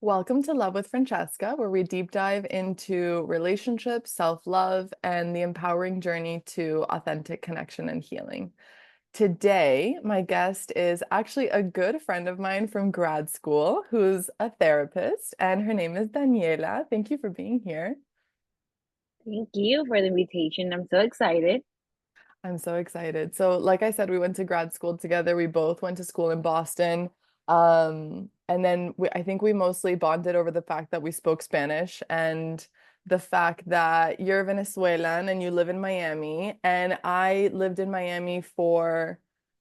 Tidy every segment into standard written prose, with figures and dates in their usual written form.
Welcome to Love with Francesca, where we deep dive into relationships, self-love, and the empowering journey to authentic connection and healing. Today, my guest is actually a good friend of mine from grad school who's a therapist, and her name is Daniela. Thank you for being here. Thank you for the invitation. I'm so excited. I'm so excited. So, like I said, we went to grad school together. We both went to school in Boston. And then I think we mostly bonded over the fact that we spoke Spanish and the fact that you're Venezuelan and you live in Miami. And I lived in Miami for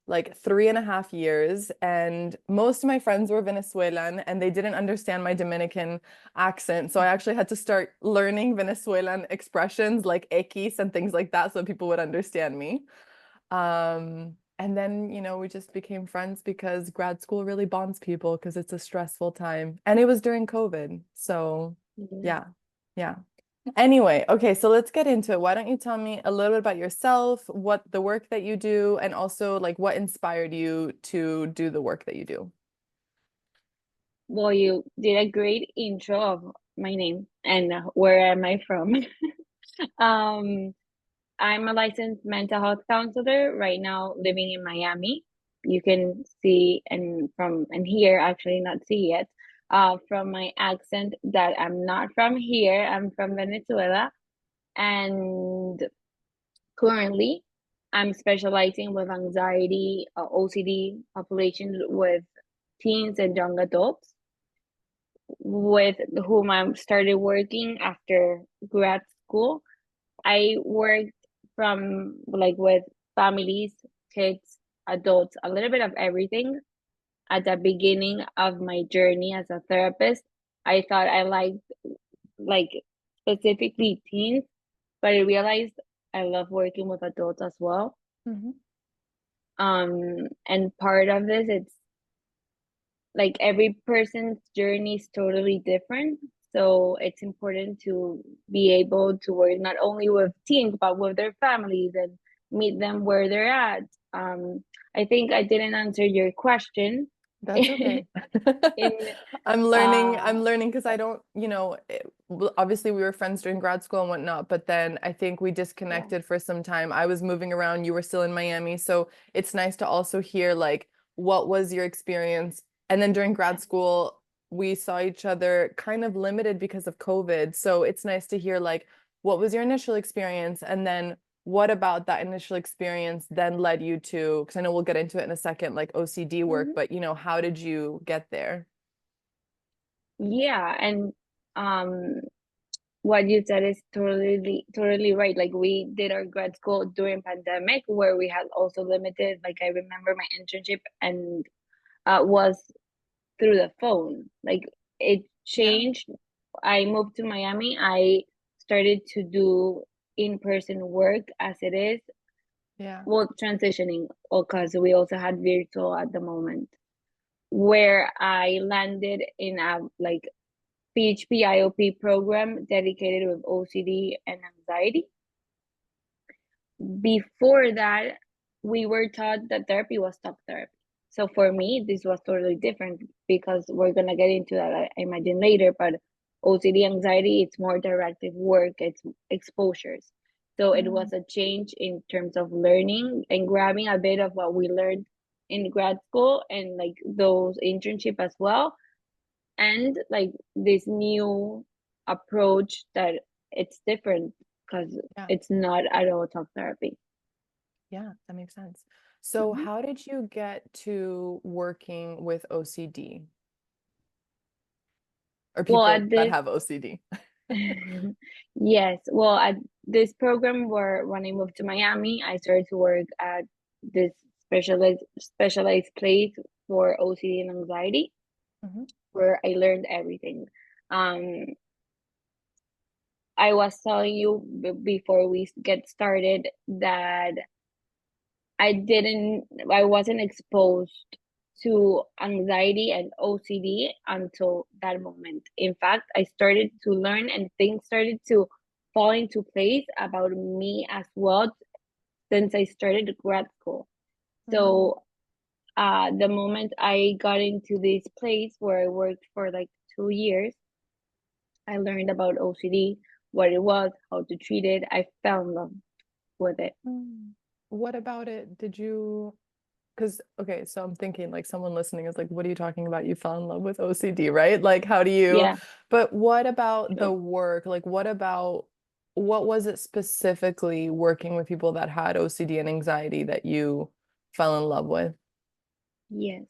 like 3.5 years. And most of my friends were Venezuelan and they didn't understand my Dominican accent. So I actually had to start learning Venezuelan expressions like X and things like that so people would understand me. And then, we just became friends because grad school really bonds people because it's a stressful time. And it was during COVID. So, Yeah. yeah, yeah. Anyway, okay, so let's get into it. Why don't you tell me a little bit about yourself, what the work that you do, and also like what inspired you to do the work that you do? Well, you did a great intro of my name and where am I from. Um, I'm a licensed mental health counselor right now living in Miami. You can see and hear, actually not see yet, from my accent that I'm not from here. I'm from Venezuela, and currently I'm specializing with anxiety, OCD populations with teens and young adults with whom I started working after grad school. I worked from like with families, kids, adults, a little bit of everything. At the beginning of my journey as a therapist, I thought I liked like specifically teens, but I realized I love working with adults as well. Mhm. And part of this, it's like every person's journey is totally different. So it's important to be able to work not only with teens, but with their families and meet them where they're at. I think I didn't answer your question. That's in okay. I'm learning because I don't, obviously we were friends during grad school and whatnot, but then I think we yeah. disconnected for some time. I was moving around, you were still in Miami, so it's nice to also hear like what was your experience? And then during grad school, we saw each other kind of limited because of COVID. So it's nice to hear like what was your initial experience and then what about that initial experience then led you to, because I know we'll get into it in a second, like OCD work, Mhm. but how did you get there? Yeah, and um what you said is totally right. Like we did our grad school during pandemic where we had also limited, like I remember my internship and was through the phone. Like it Yeah, changed. I moved to Miami. I started to do in-person work as it is. yeah. Well, transitioning because we also had virtual at the moment, where I landed in a like PHP IOP program dedicated with OCD and anxiety. Before that, we were taught that therapy was talk therapy. So for me, this was totally different because we're gonna get into that, I imagine later. But OCD anxiety, it's more directive work, it's exposures. So it Mm, was a change in terms of learning and grabbing a bit of what we learned in grad school and like those internship as well, and like this new approach that it's different because yeah, it's not at all talk therapy. yeah, that makes sense. So Mhm. how did you get to working with OCD or Well, people at that this, have OCD? yes, well, at this program where when I moved to Miami, I started to work at this specialized place for OCD and anxiety, Mhm. where I learned everything. Um, I was telling you before we get started that I wasn't exposed to anxiety and OCD until that moment. In fact, I started to learn and things started to fall into place about me as well since I started grad school. Mm, So The moment I got into this place where I worked for like 2 years, I learned about OCD, what it was, how to treat it. I fell in love with it. Mm. What about it did you because okay, so I'm thinking like someone listening is like, what are you talking about? You fell in love with OCD, right? Like how do you Yeah. but what about the So work? Like what was it specifically working with people that had OCD and anxiety that you fell in love with? yes,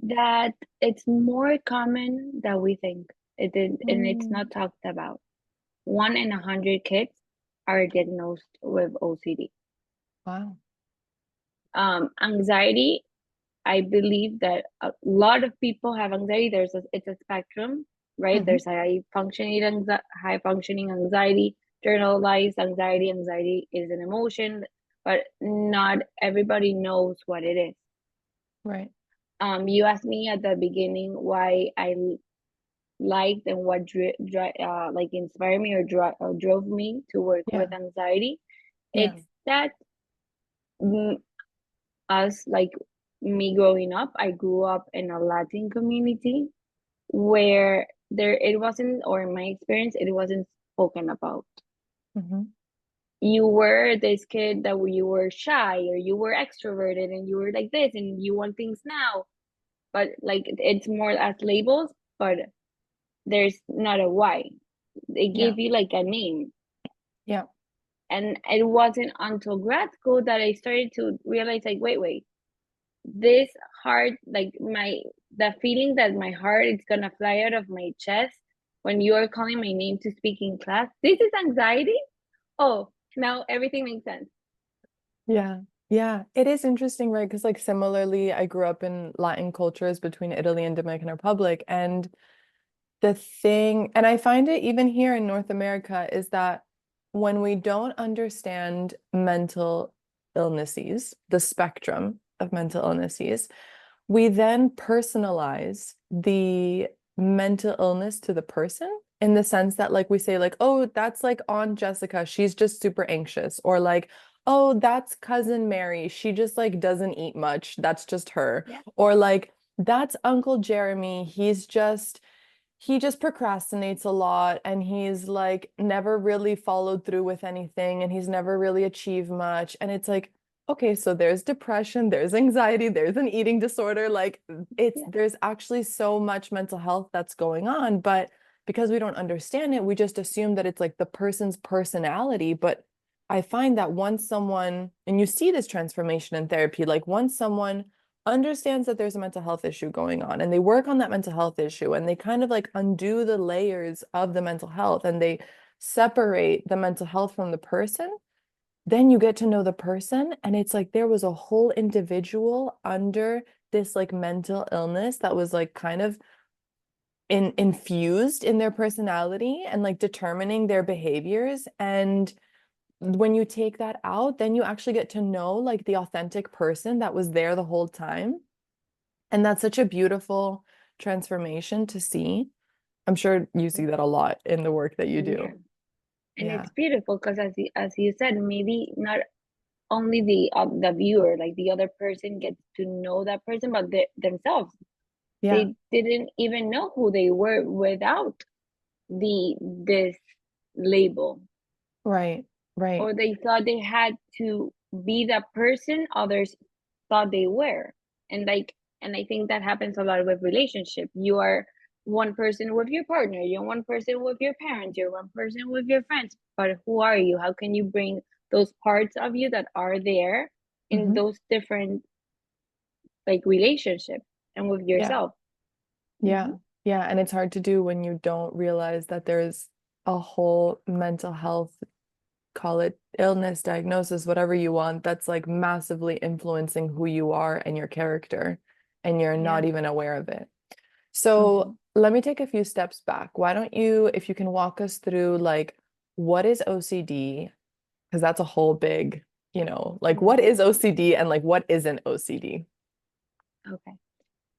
that it's more common than we think. It is, and it's Mm, not talked about. 1 in 100 kids are diagnosed with OCD. wow. Anxiety, I believe that a lot of people have anxiety. It's a spectrum, right? Hmm. There's high functioning anxiety, generalized anxiety. Anxiety is an emotion, but not everybody knows what it is. Right. You asked me at the beginning why I liked and what like inspired me or drove me to work Yeah. with anxiety. Yeah. It's that mm, us like me growing up, I grew up in a Latin community where there it wasn't, or in my experience, it wasn't spoken about. Hmm. You were this kid that you were shy or you were extroverted and you were like this and you want things now, but like it's more as labels, but there's not a why. They Yeah. give you like a name. Yeah. And it wasn't until grad school that I started to realize like, wait, this heart, like the feeling that my heart is gonna fly out of my chest when you are calling my name to speak in class, this is anxiety. Oh, now everything makes sense. Yeah. Yeah. It is interesting, right? Because like similarly, I grew up in Latin cultures between Italy and Dominican Republic. And the thing, and I find it even here in North America, is that when we don't understand mental illnesses, the spectrum of mental illnesses, we then personalize the mental illness to the person in the sense that like we say like, oh, that's like Aunt Jessica, she's just super anxious, or like, oh, that's cousin Mary, she just like doesn't eat much, that's just her, Yeah, or like that's Uncle Jeremy, he just procrastinates a lot and he's like never really followed through with anything and he's never really achieved much. And it's like, okay, so there's depression, there's anxiety, there's an eating disorder. Like yeah, there's actually so much mental health that's going on. But because we don't understand it, we just assume that it's like the person's personality. But I find that once someone, and you see this transformation in therapy, like once someone understands that there's a mental health issue going on and they work on that mental health issue and they kind of like undo the layers of the mental health and they separate the mental health from the person, then you get to know the person and it's like there was a whole individual under this like mental illness that was like kind of infused in their personality and like determining their behaviors. And when you take that out, then you actually get to know like the authentic person that was there the whole time. And that's such a beautiful transformation to see. I'm sure you see that a lot in the work that you yeah. do. And Yeah. it's beautiful because as you said, maybe not only the viewer, like the other person gets to know that person, but themselves. Yeah. They didn't even know who they were without this label, Right. Right. or they thought they had to be the person others thought they were. And like, and I think that happens a lot with relationship. You are one person with your partner, you're one person with your parents, you're one person with your friends, but who are you? How can you bring those parts of you that are there in Hmm. those different like relationships and with Yeah. yourself? Yeah. Hmm. Yeah. And it's hard to do when you don't realize that there's a whole mental health, call it illness, diagnosis, whatever you want, that's like massively influencing who you are and your character, and you're Yeah. not even aware of it. So Hmm. let me take a few steps back. Why don't you, if you can walk us through like what is OCD? Because that's a whole big, like what Hmm. is OCD and like what isn't OCD? Okay.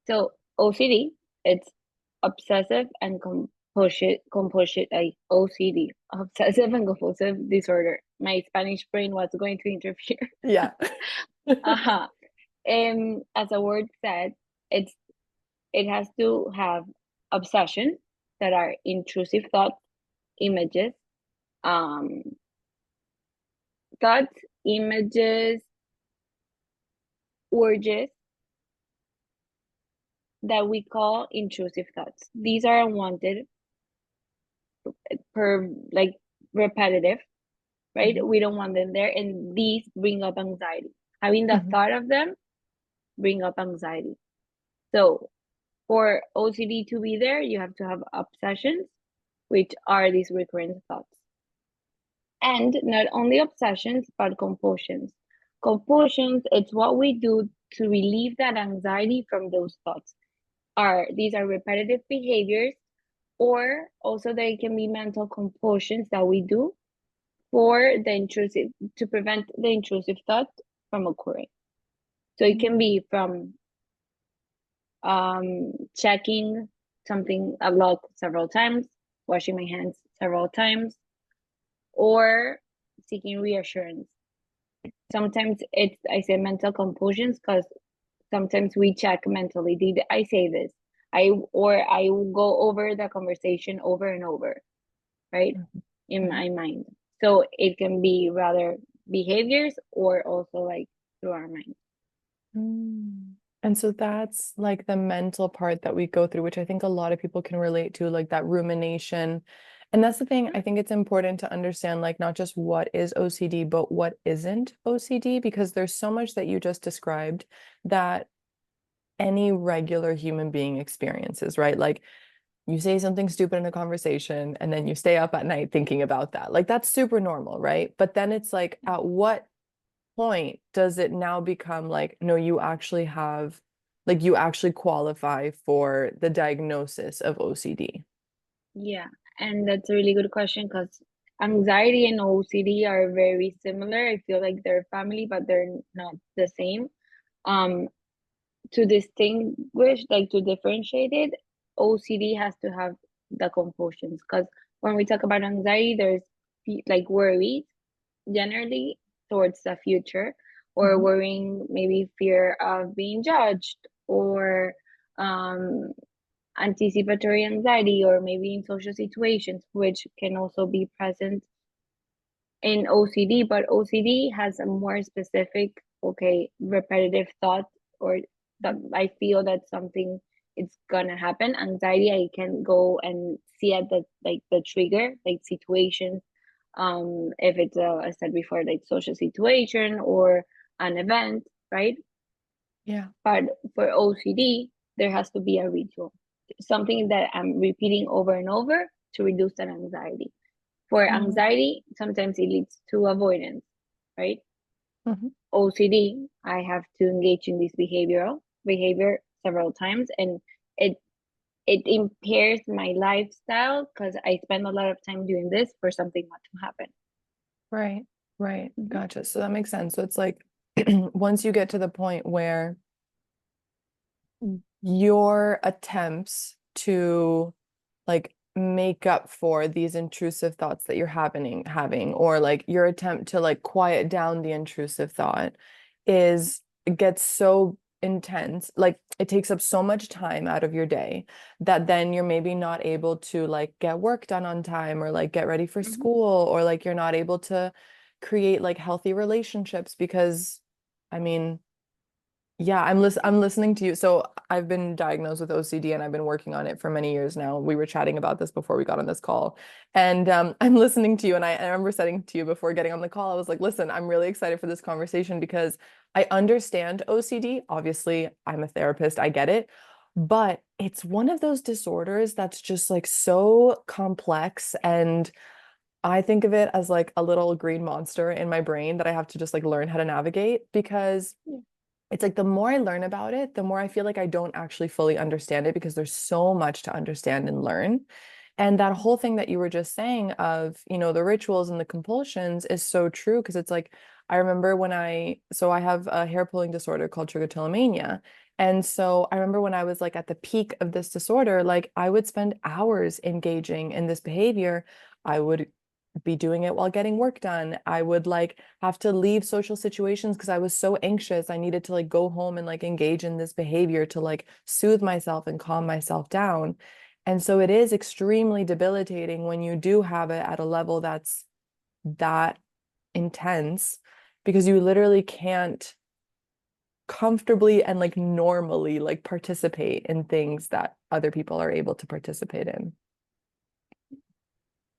So OCD, it's obsessive and compulsive, like OCD, obsessive and compulsive disorder. My Spanish brain was going to interfere. Yeah. Uh-huh. As a word said, it's it has to have obsessions that are intrusive thoughts, images, um, thoughts, images, urges that we call intrusive thoughts. These are unwanted, per like repetitive, right? Mhm. We don't want them there, and these bring up anxiety. Having the Mhm. thought of them bring up anxiety. So for OCD to be there, you have to have obsessions, which are these recurrent thoughts. And not only obsessions, but compulsions. Compulsions, it's what we do to relieve that anxiety from those thoughts. These are repetitive behaviors, or also they can be mental compulsions that we do for the intrusive to prevent the intrusive thought from occurring. So it can Mm. be from checking something a lot several times, washing my hands several times, or seeking reassurance. Sometimes it's, I say mental compulsions because sometimes we check mentally, did I say this? I will go over the conversation over and over, right? Mhm. In Mhm. my mind. So it can be rather behaviors or also like through our mind. Mm. And so that's like the mental part that we go through, which I think a lot of people can relate to, like that rumination. And that's the thing, I think it's important to understand, like, not just what is OCD, but what isn't OCD, because there's so much that you just described that any regular human being experiences, right? Like, you say something stupid in a conversation and then you stay up at night thinking about that. Like, that's super normal, right? But then it's like, at what point does it now become like, no, you actually have, like, you actually qualify for the diagnosis of OCD? Yeah, and that's a really good question because anxiety and OCD are very similar. I feel like they're family, but they're not the same. Um, to distinguish, like to differentiate it, OCD has to have the compulsions because when we talk about anxiety, there's like worries generally towards the future, or Mhm. worrying, maybe fear of being judged, or um anticipatory anxiety, or maybe in social situations, which can also be present in OCD, but OCD has a more specific, okay, repetitive thought, or that I feel that something is gonna happen. Anxiety, I can go and see at the like the trigger, like situations. If it's I said before, like social situation or an event, right? Yeah. But for OCD, there has to be a ritual, something that I'm repeating over and over to reduce that anxiety. For Mm. anxiety, sometimes it leads to avoidance, right? Mhm. OCD, I have to engage in this behavior several times, and it it impairs my lifestyle because I spend a lot of time doing this for something not to happen. Right, right. Mhm. Gotcha. So that makes sense. So it's like, once you get to the point where your attempts to, like, make up for these intrusive thoughts that you're having, or like your attempt to like quiet down the intrusive thought, is, it gets so intense, like it takes up so much time out of your day, that then you're maybe not able to like get work done on time, or like get ready for Mhm. school, or like you're not able to create like healthy relationships because, I mean, yeah, I'm listening to you. So I've been diagnosed with OCD and I've been working on it for many years now. We were chatting about this before we got on this call. And I'm listening to you, and I remember saying to you before getting on the call, I was like, listen, I'm really excited for this conversation because I understand OCD. Obviously, I'm a therapist, I get it. But it's one of those disorders that's just like so complex, and I think of it as like a little green monster in my brain that I have to just like learn how to navigate, because Yeah. it's like the more I learn about it, the more I feel like I don't actually fully understand it, because there's so much to understand and learn. And that whole thing that you were just saying of, the rituals and the compulsions is so true, because it's like, I remember when so I have a hair pulling disorder called trichotillomania. And so I remember when I was like at the peak of this disorder, like I would spend hours engaging in this behavior. I would be doing it while getting work done. I would like have to leave social situations because I was so anxious. I needed to like go home and like engage in this behavior to like soothe myself and calm myself down. And so it is extremely debilitating when you do have it at a level that's that intense because you literally can't comfortably and like normally like participate in things that other people are able to participate in.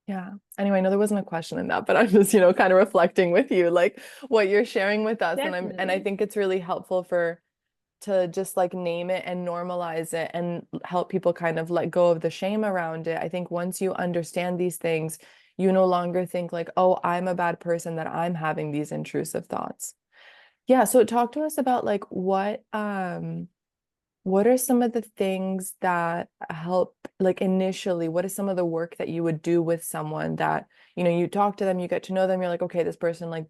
Yeah. Anyway, I know there wasn't a question in that, but I'm just, kind of reflecting with you like what you're sharing with us. And I Definitely. think it's really helpful for to just like name it and normalize it and help people kind of let go of the shame around it. I think once you understand these things, you no longer think like, oh, I'm a bad person that I'm having these intrusive thoughts. Yeah, so talk to us about like what are some of the things that help, like initially, what is some of the work that you would do with someone that, you talk to them, you get to know them, you're like, okay, this person like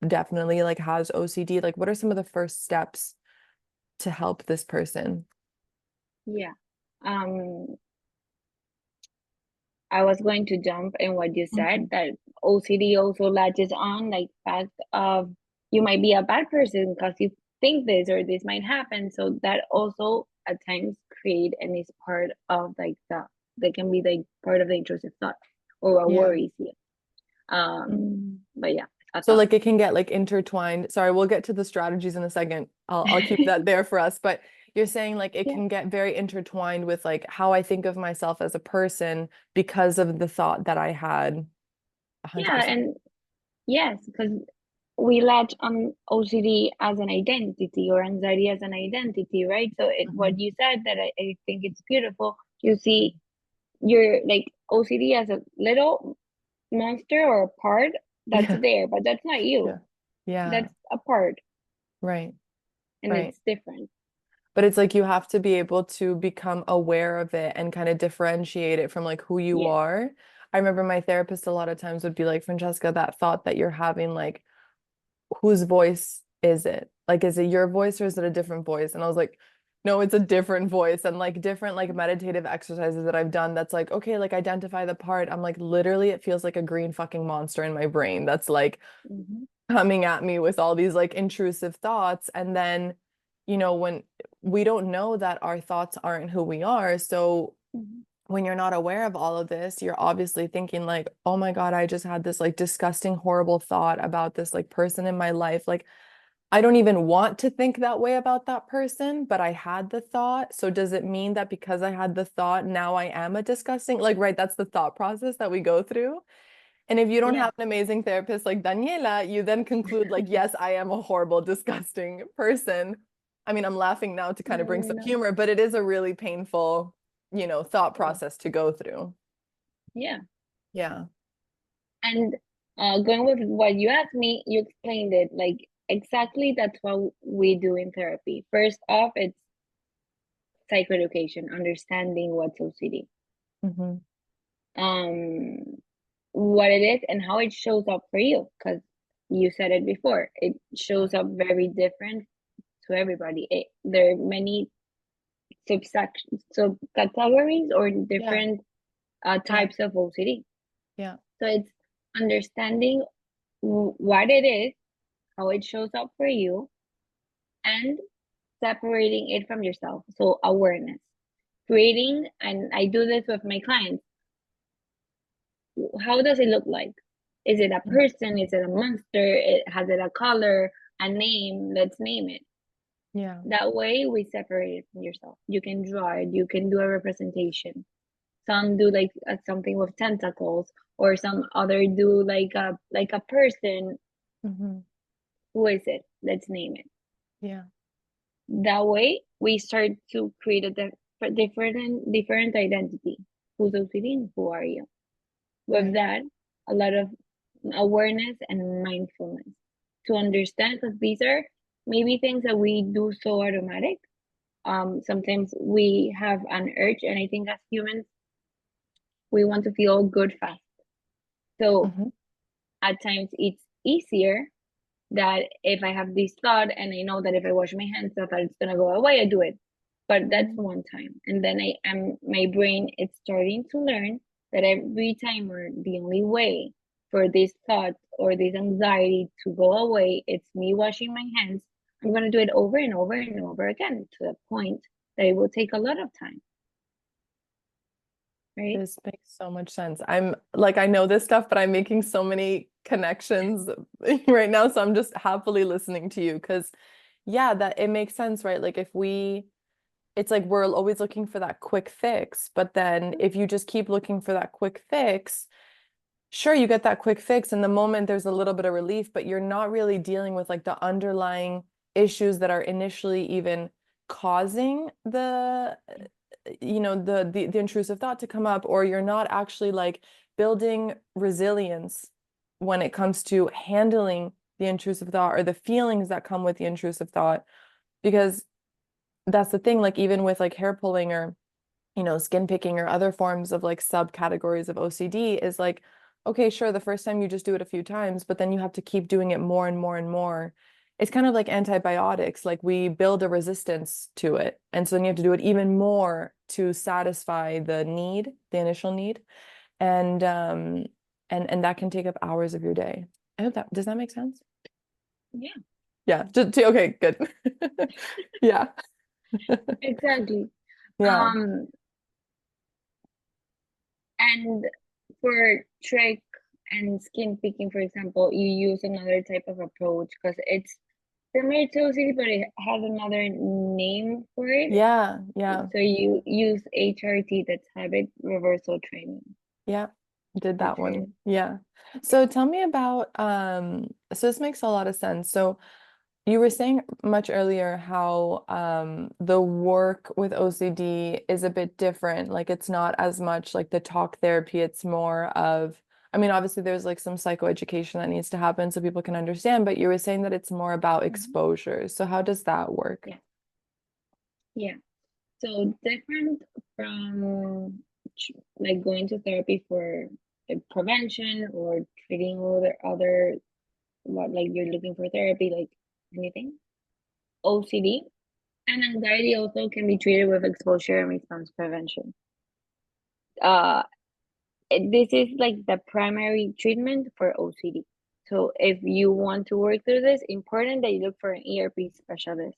definitely like has OCD. Like, what are some of the first steps to help this person? Yeah. Um, I was going to jump in what you said Mhm. that OCD also latches on like fact of you might be a bad person because you think this or this might happen. So that also at times create and is part of like the that can be like part of the intrusive thought or what Yeah. worries you. But yeah, a So thought. like it can get like intertwined. Sorry, we'll get to the strategies in a second. I'll keep that there for us. But you're saying like it Yeah. can get very intertwined with like how I think of myself as a person because of the thought that I had 100%. Yeah, and yes, because we latch on OCD as an identity or anxiety as an identity, right? So Mhm. what you said that I think it's beautiful. You see, you're like OCD as a little monster or a part that's Yeah. there, but that's not Yeah. you. Yeah. That's a part, Right. and Right. it's different. But it's like you have to be able to become aware of it and kind of differentiate it from like who you Yes. are. I remember my therapist a lot of times would be like, Francesca, that thought that you're having, like, whose voice is it? Like, is it your voice or is it a different voice? And I was like, no, it's a different voice. And like different like meditative exercises that I've done that's like, okay, like identify the part. I'm like, literally, it feels like a green fucking monster in my brain that's like Mm-hmm. coming at me with all these like intrusive thoughts. And then, when we don't know that our thoughts aren't who we are. So Mm-hmm. when you're not aware of all of this, you're obviously thinking like, oh my God, I just had this like disgusting, horrible thought about this like person in my life. Like, I don't even want to think that way about that person, but I had the thought. So does it mean that because I had the thought, now I am a disgusting, like, right? That's the thought process that we go through. And if you don't Yeah. have an amazing therapist like Daniela, you then conclude like, yes, I am a horrible, disgusting person. I mean, I'm laughing now to kind of bring some No. humor, but it is a really painful, thought Oh, process to go through. yeah. Yeah. And going with what you asked me, you explained it like exactly that's what we do in therapy. First off, it's psychoeducation, understanding what's OCD, Hmm. um, what it is and how it shows up for you. Because you said it before, it Yeah. shows up very different to everybody. There are many subsections, subcategories, or Yeah. different Yeah. types of OCD. Yeah. So it's understanding what it is, how it shows up for you, and separating it from yourself. So awareness, creating, and I do this with my clients. How does it look like? Is it a Mhm. person? Is it a monster? Has it a color, a name? Let's name it. Yeah. That way we separate it from yourself. You can draw it, you can do a representation. Some do like something with tentacles, or some other do like a person. Hmm. Who is it? Let's name it. Yeah. That way we start to create a different identity. Who's OCD and who are you? With Right. that, a lot of awareness and mindfulness to understand, because these are maybe things that we do so automatic. Sometimes we have an urge, and I think as humans, we want to feel good fast. So Hmm. at times it's easier that if I have this thought and I know that if I wash my hands, that it's gonna go away, I do it. But that's Hmm. one time, and then I am my brain is starting to learn that every time or the only way for this thought or this anxiety to go away, it's me washing my hands. I'm going to do it over and over and over again to the point that it will take a lot of time, right? This makes so much sense. I'm like, I know this stuff, but I'm making so many connections right now. So I'm just happily listening to you because, yeah, that it makes sense, right? Like, if we, it's like we're always looking for that quick fix, but then if you just keep looking for that quick fix, sure, you get that quick fix. In the moment, there's a little bit of relief, but you're not really dealing with like the underlying issues that are initially even causing the the intrusive thought to come up, or you're not actually like building resilience when it comes to handling the intrusive thought or the feelings that come with the intrusive thought. Because that's the thing, like even with like hair pulling or skin picking or other forms of like subcategories of OCD is like, okay, sure, the first time you just do it a few times, but then you have to keep doing it more and more and more. It's kind of like antibiotics, like we build a resistance to it. And so then you have to do it even more to satisfy the need, the initial need. And and that can take up hours of your day. I hope that does that make sense? Yeah, Yeah. Okay, good. Yeah. exactly. Yeah. Um, and for trick and skin picking, for example, you use another type of approach because it's similar to OCD, but it has another name for it. Yeah. Yeah. So you use HRT, that's habit reversal training. Yeah, did that That's it. one. Yeah. So tell me about so this makes a lot of sense. So you were saying much earlier how the work with OCD is a bit different. Like it's not as much like the talk therapy, it's more of I mean, obviously there's like some psychoeducation that needs to happen so people can understand, but you were saying that it's more about Mhm. exposure. So how does that work? Yeah. Yeah. So different from like going to therapy for prevention or treating other what like you're looking for therapy, like anything. OCD and anxiety also can be treated with exposure and response prevention. Uh, this is like the primary treatment for OCD. So if you want to work through this, important that you look for an ERP specialist.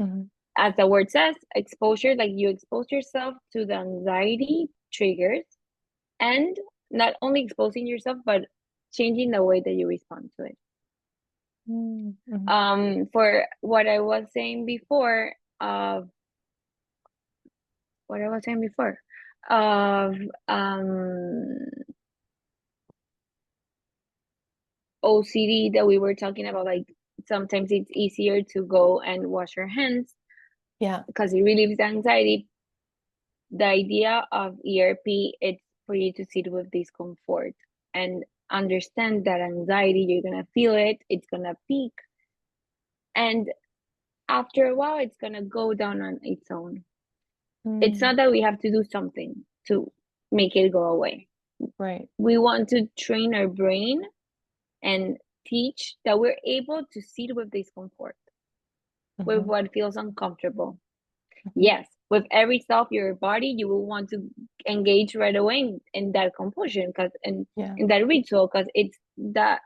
Mhm. As the word says, exposure, like you expose yourself to the anxiety triggers and not only exposing yourself, but changing the way that you respond to it. Mhm. For what I was saying before, of what I was saying before, of OCD that we were talking about, like sometimes it's easier to go and wash your hands Yeah. because it relieves the anxiety. The idea of ERP it's for you to sit with discomfort and understand that anxiety, you're gonna feel it, it's gonna peak, and after a while it's gonna go down on its own. It's Mm. not that we have to do something to make it go away. Right. We want to train our brain and teach that we're able to sit with discomfort, with Mhm. what feels uncomfortable. Mhm. Yes, with every thought of your body, you will want to engage right away in that compulsion because Yeah. in that ritual because it's that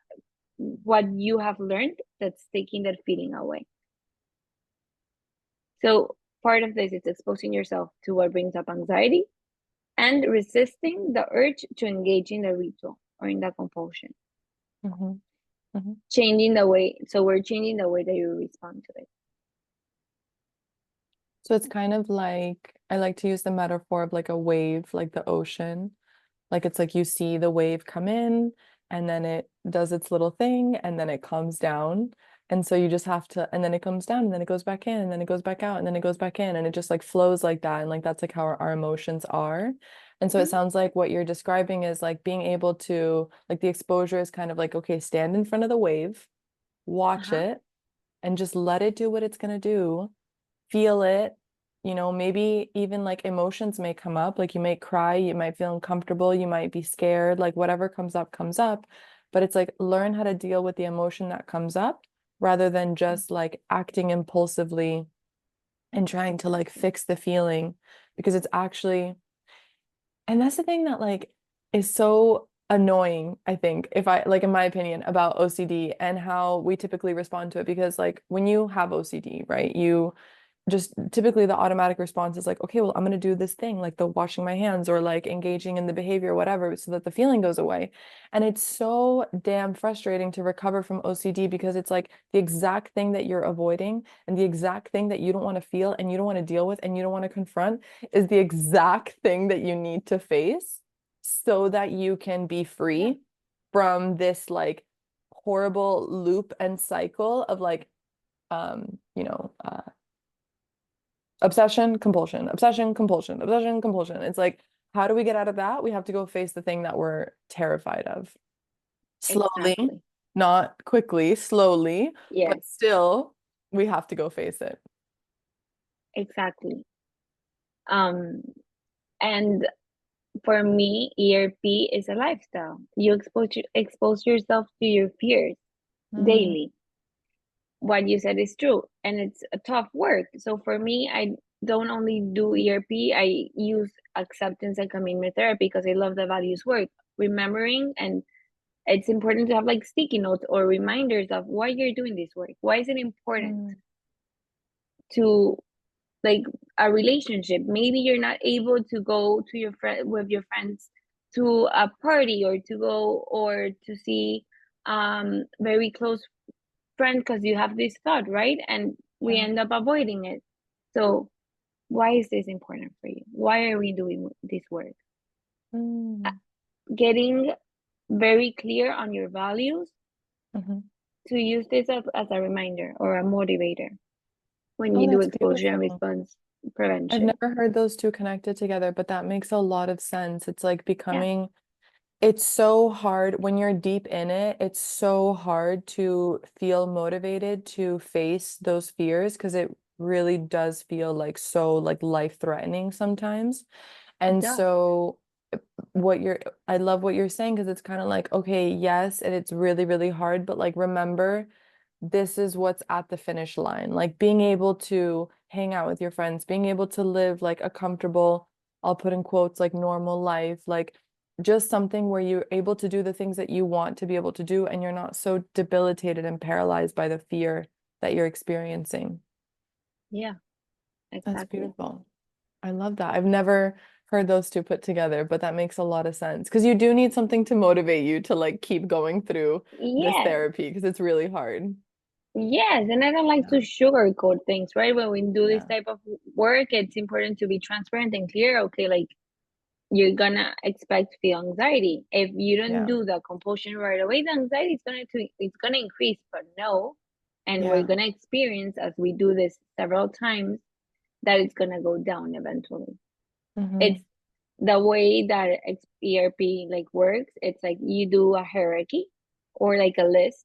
what you have learned that's taking that feeling away. So part of this is exposing yourself to what brings up anxiety and resisting the urge to engage in the ritual or in the compulsion. Mhm. Mhm. Changing the way, so we're changing the way that you respond to it. So it's kind of like I like to use the metaphor of like a wave, like the ocean. Like it's like you see the wave come in and then it does its little thing and then it comes down. And so you just have to, and then it comes down and then it goes back in and then it goes back out and then it goes back in and it just like flows like that. And like that's like how our emotions are. And so it Mhm. sounds like what you're describing is like being able to, like the exposure is kind of like, okay, stand in front of the wave, watch Uh-huh. it, and just let it do what it's going to do, feel it. Maybe even like emotions may come up, like you might cry, you might feel uncomfortable, you might be scared, like whatever comes up. But it's like learn how to deal with the emotion that comes up rather than just like acting impulsively and trying to like Exactly. fix the feeling because it's actually, and that's the thing that like is so annoying, I think, if I like in my opinion, about OCD and how we typically respond to it. Because like when you have OCD, right, you just typically the automatic response is like, okay, well, I'm going to do this thing, like the washing my hands or like engaging in the behavior, or whatever, so that the feeling goes away. And it's so damn frustrating to recover from OCD because it's like the exact thing that you're avoiding and the exact thing that you don't want to feel and you don't want to deal with and you don't want to confront is the exact thing that you need to face so that you can be Yeah, free from this like horrible loop and cycle of like, obsession, compulsion, obsession, compulsion, obsession, compulsion. It's like, how do we get out of that? We have to go face the thing that we're terrified of. Slowly, exactly. not quickly, slowly, but Yes, still, we have to go face it. exactly. Um, and for me, ERP is a lifestyle. You expose yourself to your fears Mm, daily. What you said is true, and it's a tough work. So for me, I don't only do ERP, I use acceptance and commitment therapy because I love the values work. Remembering, and it's important to have like sticky notes or reminders of why you're doing this work. Why is it important mm, to like a relationship? Maybe you're not able to go to your friend with your friends to a party or to go or to see very close friend because you have this thought, right? And we yeah. end up avoiding it. So why is this important for you? Why are we doing this work? Mm, Getting very clear on your values, mhm. to use this as a reminder or a motivator when Oh, you do that's exposure and beautiful. response I've prevention. never heard those two connected together, but that makes a lot of sense. It's like Yeah, becoming, it's so hard when you're deep in it. It's so hard to feel motivated to face those fears because it really does feel like so like life-threatening sometimes. it And does. so what you're I love what you're saying because it's kind of like, okay, yes, and it's really, really hard, but like remember, this is what's at the finish line. Like being able to hang out with your friends, being able to live like a comfortable, I'll put in quotes, like normal life, like just something where you're able to do the things that you want to be able to do, and you're not so debilitated and paralyzed by the fear that you're experiencing. Yeah, That's exactly. beautiful. I love that. I've never heard those two put together, but that makes a lot of sense because you do need something to motivate you to like keep going through this Yes, therapy because it's really hard. yes. And I don't like to Yeah. sugarcoat things, right? When we do this Yeah. type of work, it's important to be transparent and clear. Okay, like you're gonna expect feel anxiety. If you don't Yeah. do the compulsion right away, the anxiety is it's gonna increase, but no. And we're Yeah. gonna experience as we do this several times that it's gonna go down eventually. It's Hmm. the way that ERP like works. It's like you do a hierarchy or like a list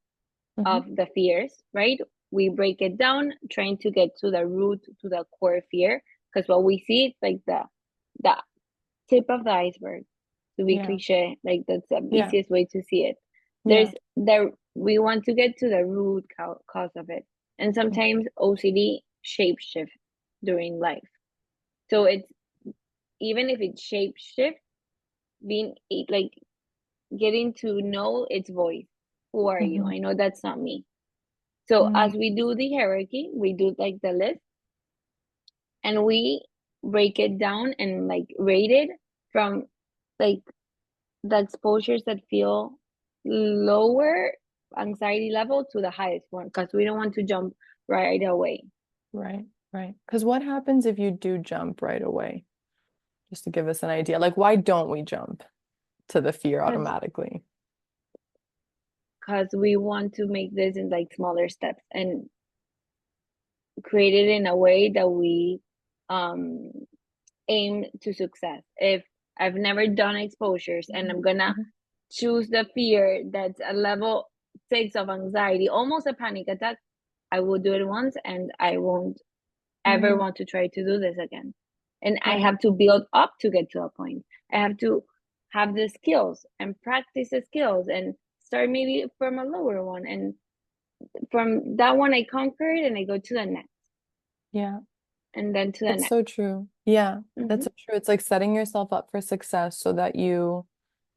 Hmm. of the fears, right? We break it down, trying to get to the root, to the core fear, because what we see is like the tip of the iceberg, to be Yeah. cliche, like that's the Yeah. easiest way to see it. Yeah. We want to get to the root cause of it. And sometimes OCD shapeshift during life. So it's even if it shapeshift, being like getting to know its voice. Who are you? Hmm. I know that's not me. So Mm. as we do the hierarchy, we do like the list and we break it down and like rate it from like the exposures that feel lower anxiety level to the highest one because we don't want to jump right away. Right. Right. Because what happens if you do jump right away? Just to give us an idea. Like, why don't we jump to the fear because automatically? we want to make this in like smaller steps and create it in a way that we um aim to success. If I've never done exposures and I'm Mhm. gonna Mhm. choose the fear that's a level 6 of anxiety, almost a panic attack, I will do it once and I won't ever Mm. want to try to do this again. And I Right. have to build up to get to a point. I have to have the skills and practice the skills and start maybe from a lower one. And from that one, I conquered and I go to the next Yeah. and then to the That's next. so true. Yeah, that's Hmm. so true. It's like setting yourself up for success so that you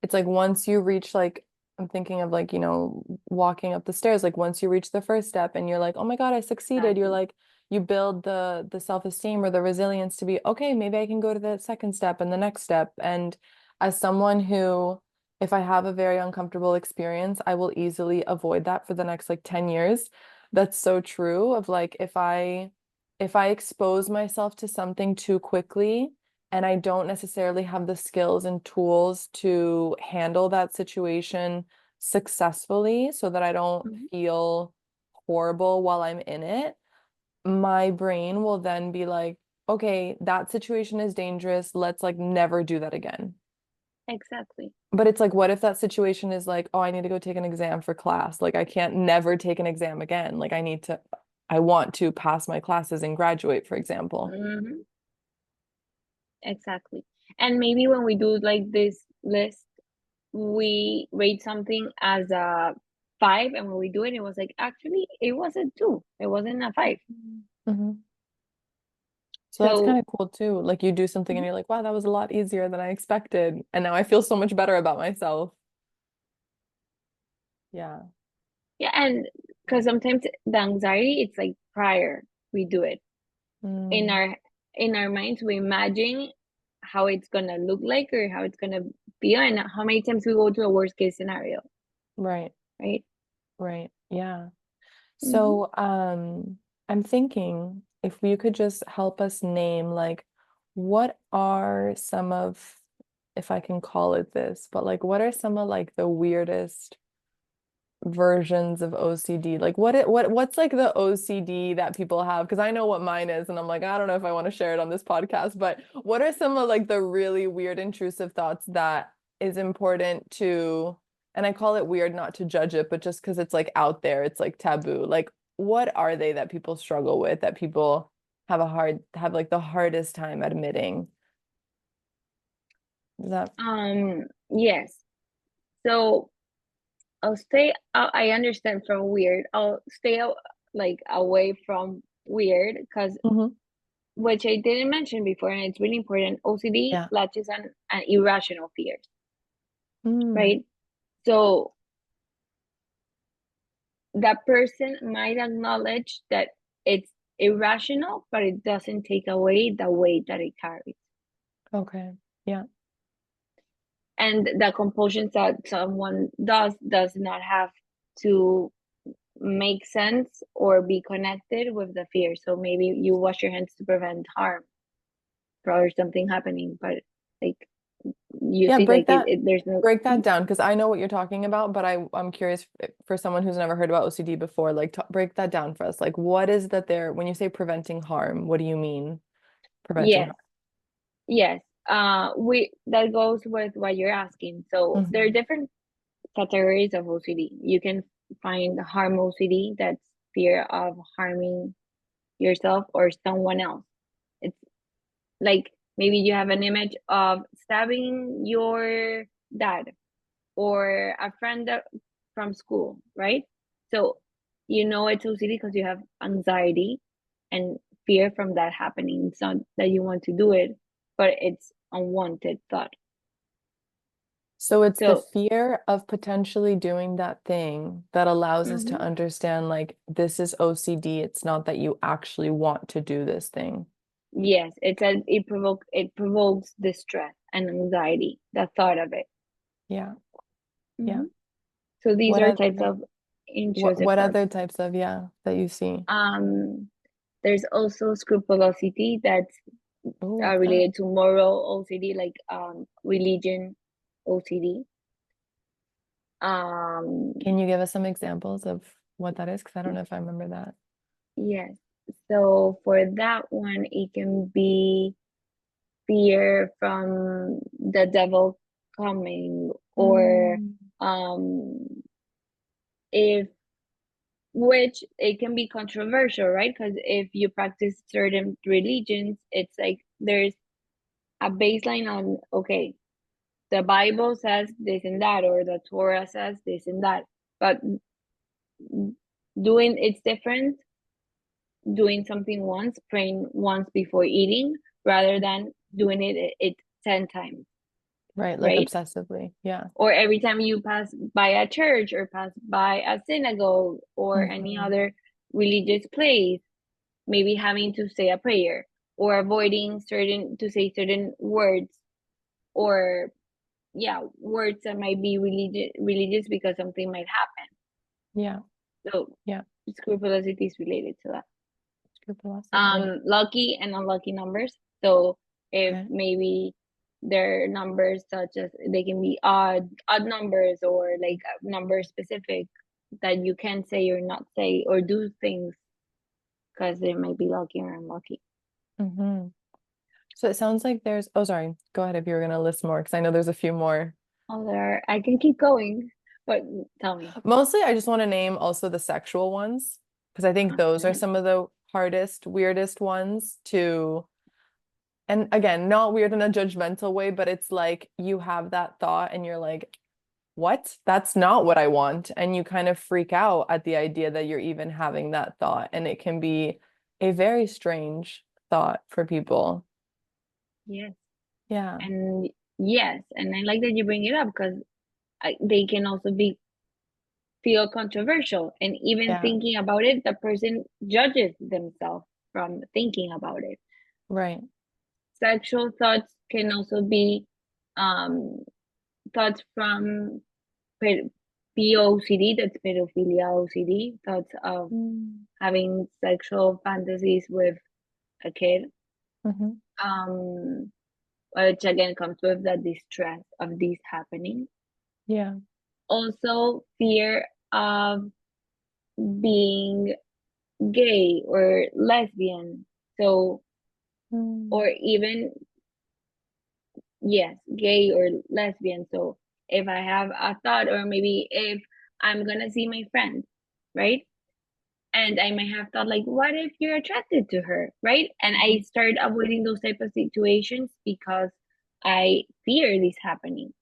it's like once you reach like I'm thinking of like, walking up the stairs, like once you reach the first step and you're like, "Oh my God, I succeeded." You're Exactly. like you build the self-esteem or the resilience to be, "Okay, maybe I can go to the second step and the next step." And as someone who if I have a very uncomfortable experience, I will easily avoid that for the next like 10 years. That's so true of like if I expose myself to something too quickly, and I don't necessarily have the skills and tools to handle that situation successfully so that I don't Mhm. feel horrible while I'm in it, my brain will then be like, okay, that situation is dangerous. Let's like never do that again. Exactly. But it's like, what if that situation is like, oh, I need to go take an exam for class. Like, I can't never take an exam again. Like, I want to pass my classes and graduate, for example. Hmm. Exactly. And maybe when we do like this list, we rate something as a five, and when we do it, it was like actually it was a two. It wasn't a five. Mhm. So that's kind So of cool too. Like you do something and mhm, you're like, wow, that was a lot easier than I expected. And now I feel so much better about myself. Yeah. yeah, and because sometimes the anxiety, it's like prior we do it in Mm, our minds, we imagine how it's gonna look like or how it's gonna be, and how many times we go to a worst case scenario, right. right? Right. Yeah. Hmm. So, I'm thinking if you could just help us name like what are some of, if I can call it this, but like what are some of like the weirdest versions of OCD? Like what's like the OCD that people have? Because I know what mine is, and I'm like, I don't know if I want to share it on this podcast, but what are some of like the really weird intrusive thoughts that is important to, and I call it weird not to judge it, but just because it's like out there, it's like taboo. Like what are they that people struggle with, that people have like the hardest time admitting? Is that Yes. So I'll stay. I understand from weird. I'll stay like away from weird because Mhm. which I didn't mention before, and it's really important. OCD Yeah. latches on an irrational fears, Mm. right? So that person might acknowledge that it's irrational, but it doesn't take away the weight that it carries. Okay. Yeah. And the compulsions that someone does not have to make sense or be connected with the fear. So maybe you wash your hands to prevent harm or something happening, but like you Yeah, see, like there's no. break that down because I know what you're talking about, but I'm curious for someone who's never heard about OCD before, like t break that down for us. Like what is that there when you say preventing harm, what do you mean preventing Yes, harm? yes. We that goes with what you're asking. So there are Hmm. different categories of OCD. You can find harm OCD, that's fear of harming yourself or someone else. It's like maybe you have an image of stabbing your dad or a friend from school, right? So you know it's OCD because you have anxiety and fear from that happening. It's not that you want to do it, but it's unwanted thought. So it's the So fear of potentially doing that thing that allows us to mhm, understand like this is OCD. It's not that you actually want to do this thing. yes, it provokes distress and anxiety. The thought of it. Yeah. Yeah. Hmm. So these What are types other of what intrusive what thoughts. other types of yeah that you see? Um, there's also scrupulosity that's Oh, what's that? related to moral OCD, like religion OCD. Um, Can you give us some examples of what that is? Because I don't know if I remember that. yes. So for that one, it can be fear from the devil coming, or Mm. um, if which it can be controversial, right? Because if you practice certain religions, it's like there's a baseline on, okay, the Bible says this and that, or the Torah says this and that. But doing it's different doing something once, praying once before eating, rather than doing it 10 times. Right. Like right? obsessively. Yeah. Or every time you pass by a church or pass by a synagogue or any Hmm. other religious place, maybe having to say a prayer or avoiding certain to say certain words or yeah, words that might be religious because something might happen. Yeah. So Yeah. scrupulosity is related to that. Scrupulosity. Lucky and unlucky numbers. So if Okay. maybe their numbers such as they can be odd numbers or like number specific that you can say or not say or do things because they might be lucky or unlucky. Hmm. So it sounds like there's, oh, sorry. Go ahead if you were going to list more, because I know there's a few more. Other, I can keep going, but tell me. Mostly, I just want to name also the sexual ones, because I think those are Okay. some of the hardest, weirdest ones to, and again, not weird in a judgmental way, but it's like you have that thought and you're like, what? That's not what I want. And you kind of freak out at the idea that you're even having that thought. And it can be a very strange thought for people. Yes. Yeah. And yes, and I like that you bring it up because they can also be feel controversial. And even Yeah. thinking about it, the person judges themselves from thinking about it. Right. Sexual thoughts can also be um, thoughts from POCD, that's pedophilia OCD, thoughts of Mm. having sexual fantasies with a kid, Hmm. um, which again comes with the distress of this happening. Yeah. Also, fear of being gay or lesbian. So, Mm. or even, yes, gay or lesbian. So, if I have a thought, or maybe if I'm gonna see my friend, right? And I might have thought, like, what if you're attracted to her, right? And I Mhm. start avoiding those type of situations because I fear this happening.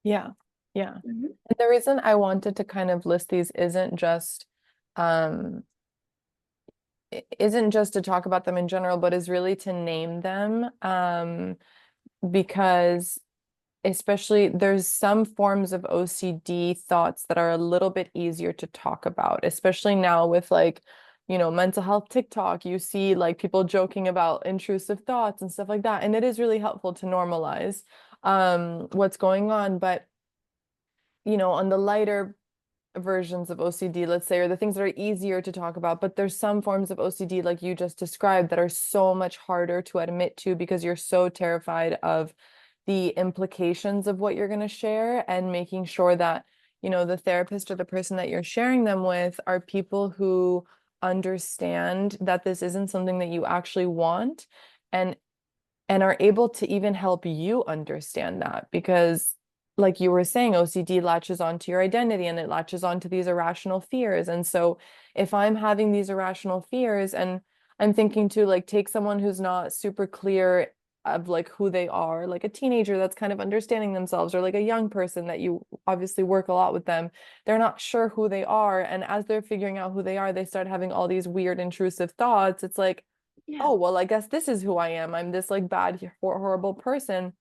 Yeah. Yeah. Hmm. And the reason I wanted to kind of list these um isn't just to talk about them in general, but is really to name them. Because especially there's some forms of OCD thoughts that are a little bit easier to talk about, especially now with like, mental health TikTok, you see like people joking about intrusive thoughts and stuff like that. And it is really helpful to normalize what's going on. But, on the lighter versions of OCD, let's say, or the things that are easier to talk about, but there's some forms of OCD like you just described that are so much harder to admit to because you're so terrified of the implications of what you're going to share and making sure that, the therapist or the person that you're sharing them with are people who understand that this isn't something that you actually want and are able to even help you understand that because like you were saying, OCD latches onto your identity and it latches onto these irrational fears. And so if I'm having these irrational fears and I'm thinking to like take someone who's not super clear of like who they are, like a teenager that's kind of understanding themselves or like a young person that you obviously work a lot with them, they're not sure who they are. And as they're figuring out who they are, they start having all these weird intrusive thoughts. It's like, Yeah. oh, well, I guess this is who I am. I'm this like bad, horrible person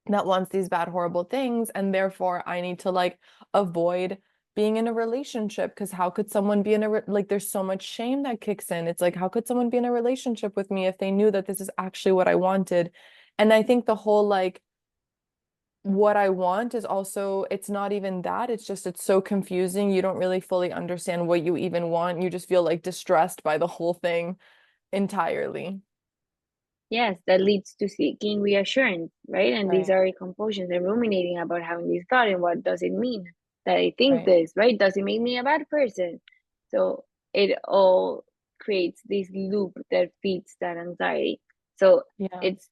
that wants these bad, horrible things. And therefore, I need to like avoid being in a relationship because how could someone be in like, there's so much shame that kicks in. It's like, how could someone be in a relationship with me if they knew that this is actually what I wanted? And I think the whole like, what I want is also, it's not even that. It's just, it's so confusing. You don't really fully understand what you even want. You just feel like distressed by the whole thing entirely. Yes, that leads to seeking reassurance, right? And these Right. are compulsions and ruminating about having this thought and what does it mean that I think Right. this, right? Does it make me a bad person? So it all creates this loop that feeds that anxiety. So Yeah. it's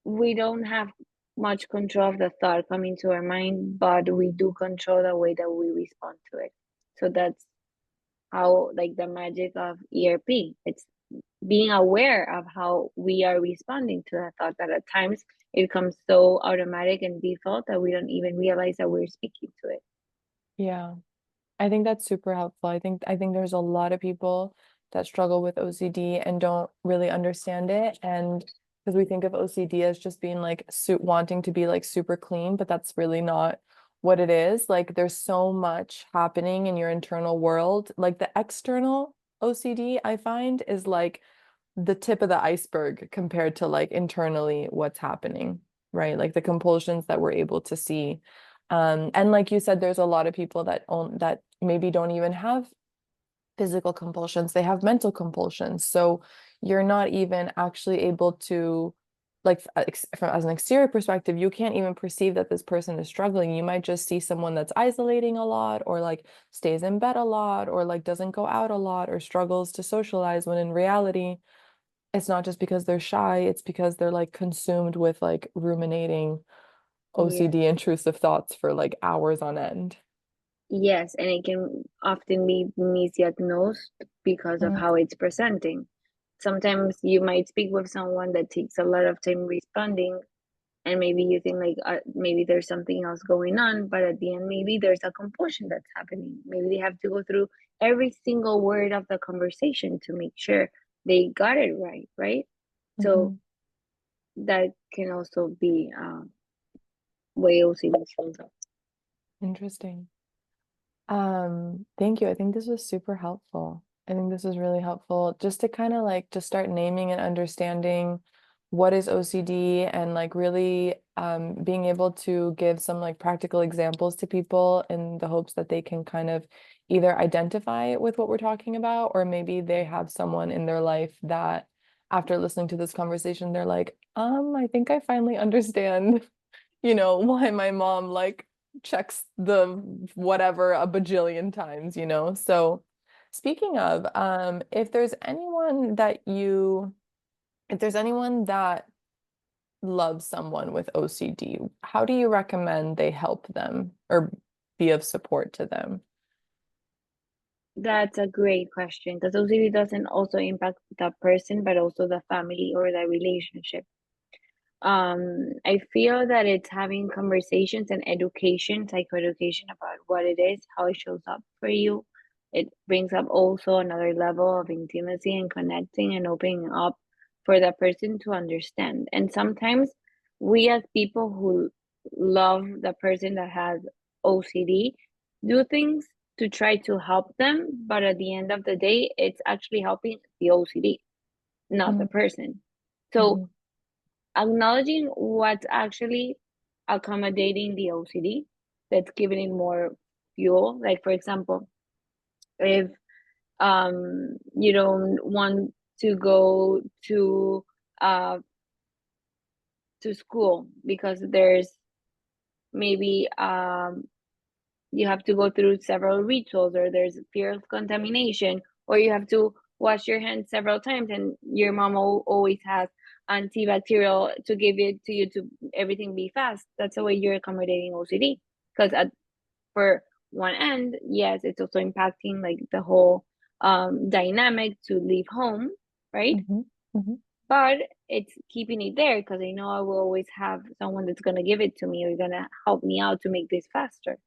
we don't have much control of the thought coming to our mind, but we do control the way that we respond to it. So that's how like the magic of ERP. It's being aware of how we are responding to that thought that at times it comes so automatic and default that we don't even realize that we're speaking to it. Yeah. I think that's super helpful. I think there's a lot of people that struggle with OCD and don't really understand it. And because we think of OCD as just being like wanting to be like super clean, but that's really not what it is. Like there's so much happening in your internal world. Like the external OCD, I find, is like the tip of the iceberg compared to like internally what's happening, right? Like the compulsions that we're able to see. And like you said, there's a lot of people that maybe don't even have physical compulsions, they have mental compulsions. So you're not even actually able to, like, from as an exterior perspective, you can't even perceive that this person is struggling. You might just see someone that's isolating a lot, or like stays in bed a lot, or like doesn't go out a lot, or struggles to socialize, when in reality, it's not just because they're shy, it's because they're like consumed with like ruminating Yes. OCD intrusive thoughts for like hours on end. Yes, and it can often be misdiagnosed because of Mm, how it's presenting. Sometimes you might speak with someone that takes a lot of time responding, and maybe you think like maybe there's something else going on, but at the end, maybe there's a compulsion that's happening. Maybe they have to go through every single word of the conversation to make sure they got it right, right? So mhm. that can also be way OCD shows up. Interesting. Thank you. I think this was super helpful. I think this was really helpful just to kind of like just start naming and understanding what is OCD, and like really being able to give some like practical examples to people in the hopes that they can kind of either identify with what we're talking about, or maybe they have someone in their life that after listening to this conversation, they're like, I think I finally understand why my mom like checks the whatever a bajillion times, you know? So speaking of, if there's anyone that loves someone with OCD, how do you recommend they help them or be of support to them? That's a great question because OCD doesn't also impact the person, but also the family or the relationship. I feel that it's having conversations and education, psychoeducation about what it is, how it shows up for you. It brings up also another level of intimacy and connecting and opening up for that person to understand. And sometimes we as people who love the person that has OCD do things to try to help them, but at the end of the day, it's actually helping the OCD, not the Mm, person. So mhm, acknowledging what's actually accommodating the OCD that's giving it more fuel. Like for example, if you don't want to go uh to school because there's maybe you have to go through several rituals, or there's fear of contamination, or you have to wash your hands several times, and your mom always has antibacterial to give it to you to everything be fast. That's the way you're accommodating OCD. Because for one end, yes, it's also impacting like the whole dynamic to leave home, right? mhm, mhm. But it's keeping it there because I know I will always have someone that's gonna give it to me or gonna help me out to make this faster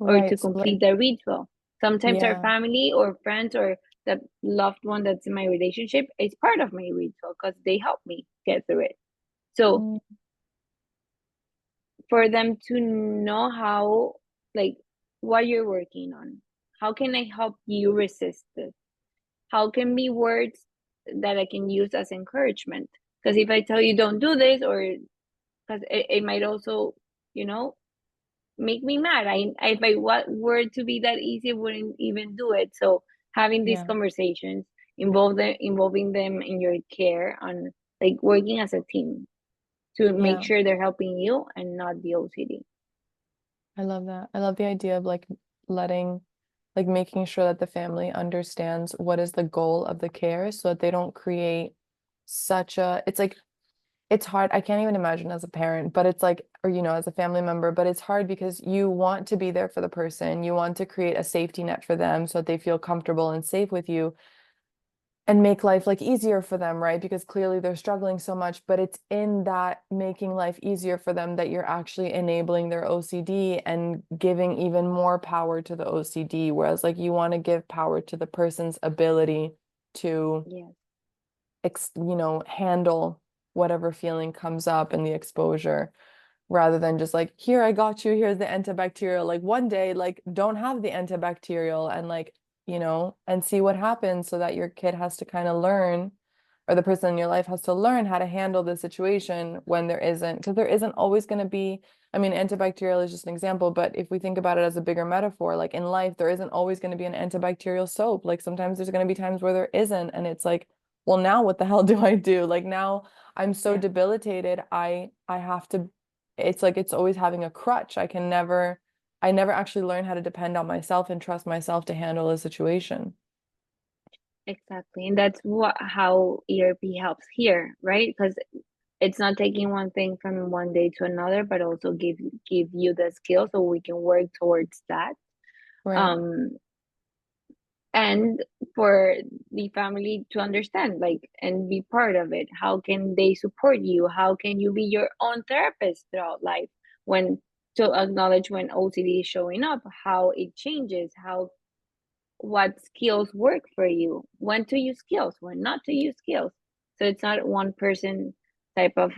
or to Right. So like, complete the ritual. Sometimes our yeah. family or friends or the loved one that's in my relationship is part of my ritual because they help me get through it. So Mm, for them to know how, like, what you're working on, how can I help you resist this? How can be words that I can use as encouragement? Because if I tell you don't do this, or because it might also, you know, make me mad. If I were to be that easy, I wouldn't even do it. So having these yeah. conversations, involving them in your care on like working as a team to make Yeah. sure they're helping you and not the OCD. I love that. I love the idea of like letting, like making sure that the family understands what is the goal of the care so that they don't create it's like, it's hard. I can't even imagine as a parent, but it's like, or, as a family member, but it's hard because you want to be there for the person. You want to create a safety net for them so that they feel comfortable and safe with you, and make life like easier for them, right? Because clearly they're struggling so much, but it's in that making life easier for them that you're actually enabling their OCD and giving even more power to the OCD. Whereas, like, you want to give power to the person's ability to, Yes. handle. whatever feeling comes up and the exposure, rather than just like, here, I got you, here's the antibacterial. Like one day, like don't have the antibacterial and like, and see what happens, so that your kid has to kind of learn, or the person in your life has to learn how to handle the situation when there isn't, because there isn't always going to be, I mean, antibacterial is just an example, but if we think about it as a bigger metaphor, like in life, there isn't always going to be an antibacterial soap. Like sometimes there's going to be times where there isn't, and it's like, well, now what the hell do I do? Like now I'm so Yeah, debilitated, I have to, it's like it's always having a crutch. I never actually learn how to depend on myself and trust myself to handle a situation. exactly. And that's what how ERP helps here, right? Because it's not taking one thing from one day to another, but also give you the skill so we can work towards that. Right. Um, and for the family to understand, like, and be part of it. How can they support you? How can you be your own therapist throughout life? When to acknowledge when OCD is showing up, how it changes, how what skills work for you, when to use skills, when not to use skills. So it's not one person type of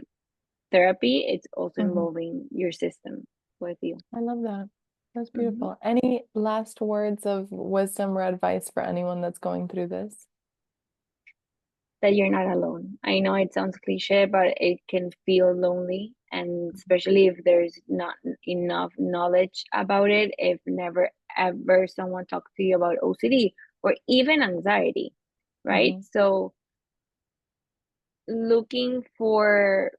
therapy, it's also Mhm. involving your system with you. I love that. That's Mhm. beautiful. Any last words of wisdom or advice for anyone that's going through this? That you're not alone. I know it sounds cliche, but it can feel lonely, and especially if there's not enough knowledge about it, if never ever someone talked to you about OCD or even anxiety, right? Hmm. So looking for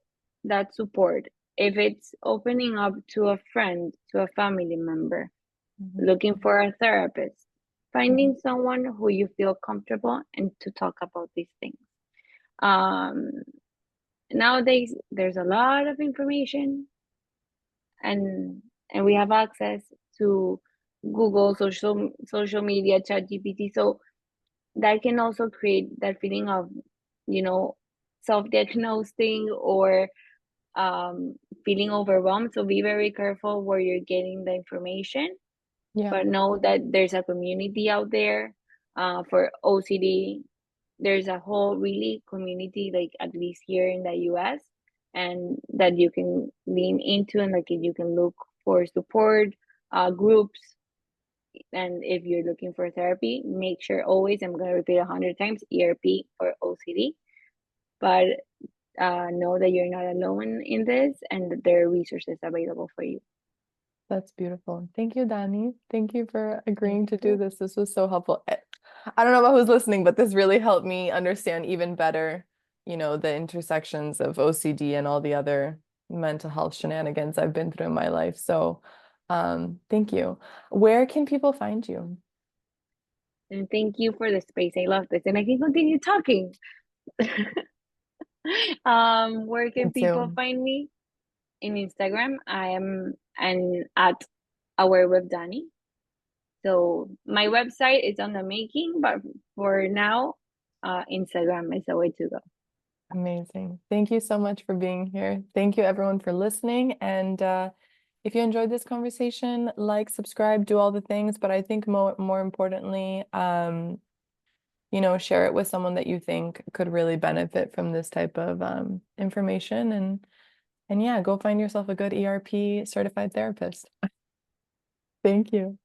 that support, if it's opening up to a friend, to a family member, Hmm. looking for a therapist, Hmm. finding someone who you feel comfortable and to talk about these things. Um, Nowadays there's a lot of information, and we have access to Google, social media, chat GPT, so that can also create that feeling of, you know, self-diagnosing or um, feeling overwhelmed. So be very careful where you're getting the information, Yeah. but know that there's a community out there for OCD. There's a whole really community, like at least here in the US, and that you can lean into, and like you can look for support groups. And if you're looking for therapy, make sure always, I'm going to repeat 100 times, ERP or OCD, but know that you're not alone in this and that there are resources available for you. That's beautiful. Thank you, Dani. Thank you for Thank agreeing to do you. this. This was so helpful. I don't know about who's listening, but this really helped me understand even better, the intersections of OCD and all the other mental health shenanigans I've been through in my life. So, thank you. Where can people find you? And thank you for the space. I love this. And I can continue talking. Where Me can people too. find me? In Instagram, I am at Aware with Dani. So my website is on the making, but for now, Instagram is the way to go. Amazing. Thank you so much for being here. Thank you, everyone, for listening. And if you enjoyed this conversation, like, subscribe, do all the things. But I think more importantly, share it with someone that you think could really benefit from this type of information. And yeah, go find yourself a good ERP certified therapist. Thank you.